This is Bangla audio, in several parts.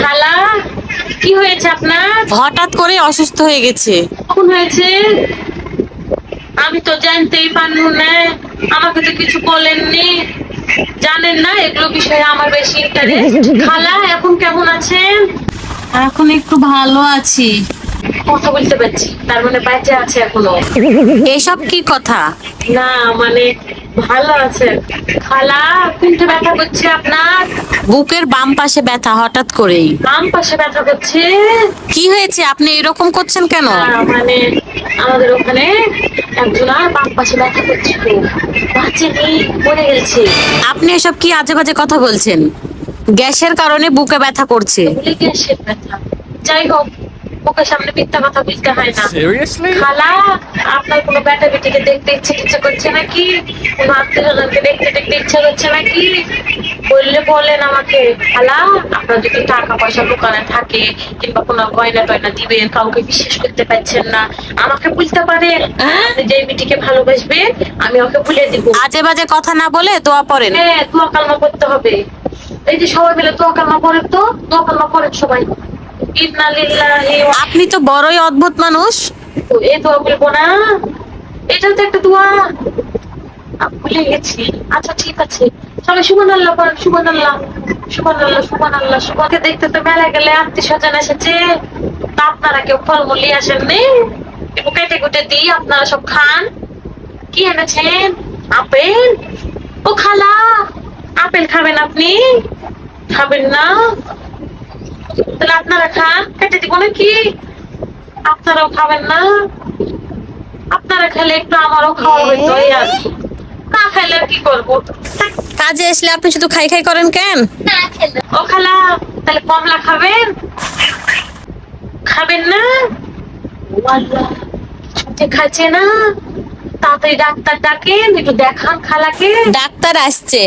খালা, কি হয়েছে আপনার? হঠাৎ করে অসুস্থ হয়ে গেছে। কখন হয়েছে? আমি তো জানতেই পারলু না, আমাকে তো কিছু বলেননি। জানেন না এগুলো বিষয়ে আমার বেশি ইন্টারেস্ট। খালা, এখন কেমন আছেন? এখন একটু ভালো আছি। কথা বলতে পারছি, তার মানে বেঁচে আছে এখনো? এসব কি কথা? না মানে ভালো আছে। খালা, কোনটা ব্যথা করছে আপনার? বুকের বাম পাশে ব্যথা হঠাৎ করেই। বাম পাশে ব্যথা করছে? কি হয়েছে, আপনি এরকম করছেন কেন? না মানে আমাদের ওখানে একজনের বাম পাশে ব্যথা করছিল, বাঁচেনি, মরে গেছে। আপনি এসব কি আজে বাজে কথা বলছেন? গ্যাসের কারণে বুকে ব্যথা করছে। বলে গ্যাসের ব্যথা? যাই হোক, ওকে সামনে মিথ্যা কথা বলতে হয় না। Seriously? খালা, আপনার কোনো বেটা বেটিকে দেখতে ইচ্ছে করছে নাকি? কোনো আত্মীয় স্বজনকে দেখতে দেখতে ইচ্ছা করছে নাকি? বললে বলেন আমাকে। খালা, আপনার যদি টাকা পয়সা দোকানে থাকে কিংবা কোনো গয়না টয়না দিবেন, কাউকে বিশ্বাস করতে পারছেন না, আমাকে বলতে পারেন। আপনি যে মেয়েটিকে ভালোবাসবেন, আমি ওকে বলে দিব। আজে বাজে কথা না বলে দোয়া পড়েন। হ্যাঁ, দোয়া কালমা করতে হবে। এই যে সবাই মিলে দোয়া কালমা করেন তো, দোয়া কালমা করেন সবাই। ইন্না লিল্লাহি ওয়া আপনি তো বড়ই অদ্ভুত মানুষ। এই দোয়া বলবো না? এটা তো একটা দোয়া। ভুলে গেছি। আচ্ছা ঠিক আছে, সবাই সুবহানাল্লাহ বলেন। সুবহানাল্লাহ, সুবহানাল্লাহ, সুবহানাল্লাহ। সুবহানকে দেখতে তো মেলা গেলে আত্মীয় স্বজন এসেছে, তা আপনারা কেউ ফলমূল নিয়ে আসেননি? একটু কেটে কুটে দিই, আপনারা সব খান। কি এনেছেন? আপেল? ও খালা, আপেল খাবেন আপনি? খাবেন না? তাহলে আপনারা খান, কেটে দিব নাকি? আপনারাও খাবেন না? আপনারা খেলে একটু আমারও খাওয়া হইতো, এই আর কি। না খাইলে আর কি করবো? কাজে আসলে আপনি শুধু খাই খাই করেন কেন? ও খালা, তাহলে কমলা খাবেন? খাবেন না? ও আল্লাহ, কিছুতে খাচ্ছে না। তাড়াতাড়ি ডাক্তার ডাকেন, একটু দেখান খালাকে। ডাক্তার আসছে।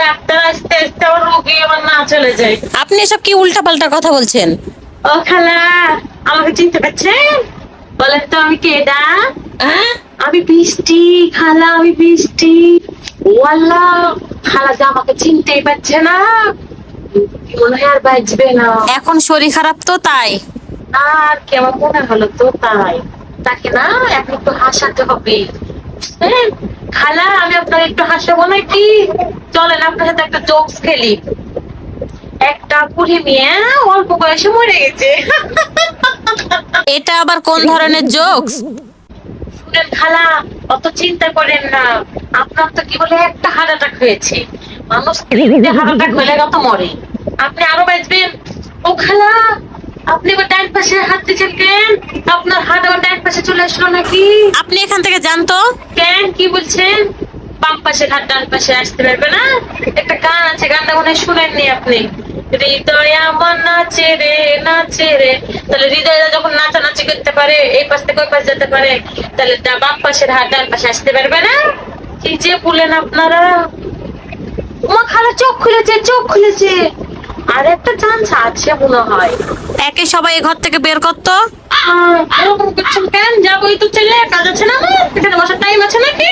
ডাক্তার আসতে আসতে আমার রোগী আমার না চলে যায়। আপনি এসব কি উল্টা পাল্টা কথা বলছেন? ও খালা, আমাকে চিনতে পারছেন? বলেন তো আমি কেডা? আমি বৃষ্টি। খালা, আমি বৃষ্টি। ও আল্লাহ, খালা যে আমাকে চিনতেই পারছে না, মনে হয় আর বাঁচবে না। এখন শরীর খারাপ তো তাই। আর কি, আমার মনে হলো তো তাই। তাকে না এখন একটু হাসাতে হবে, বুঝছেন? খালা, আমি আপনার একটু হাসাবো নাকি? চলেন আপনার সাথে একটা জোকস খেলি। একটা কুড়ি মেয়ে অল্প বয়সে মরে গেছে। এটা আবার কোন ধরনের জোকস? শুনেন খালা, অত চিন্তা করেন না। আপনার তো কি বলে একটা হার্ট অ্যাটাক হয়েছে। মানুষ হার্ট অ্যাটাক হলে কত মরে, আপনি আরো বাঁচবেন। ও খালা, আপনি এবার ডান পাশে হাত দিচ্ছেন কেন? আপনার হাত আবার ডান পাশে চলে আসলো নাকি? আপনি এখান থেকে যান তো। কেন, কি বলছেন? বাম পাশে হাত ডান পাশে আসতে পারবে না? একটা গান আছে, গানটা মনে হয় শুনেননি আপনি। হৃদয় আমার নাচে রে, নাচে রে। তাহলে হৃদয়টা যখন নাচানাচি করতে পারে, এই পাশ থেকে ওই পাশ যেতে পারে, তাহলে বাম পাশের হাত ডান পাশে আসতে পারবে না? কি যে বলেন আপনারা। মা, খালা চোখ খুলেছে, চোখ খুলেছে। আর একটা চান্স আছে মনে হয়। একে সবাই এ ঘর থেকে বের করতো। এরকম করছেন কেন? যাবোই তো, ছেলে কাজ আছে না আমার? এখানে বসার টাইম আছে নাকি?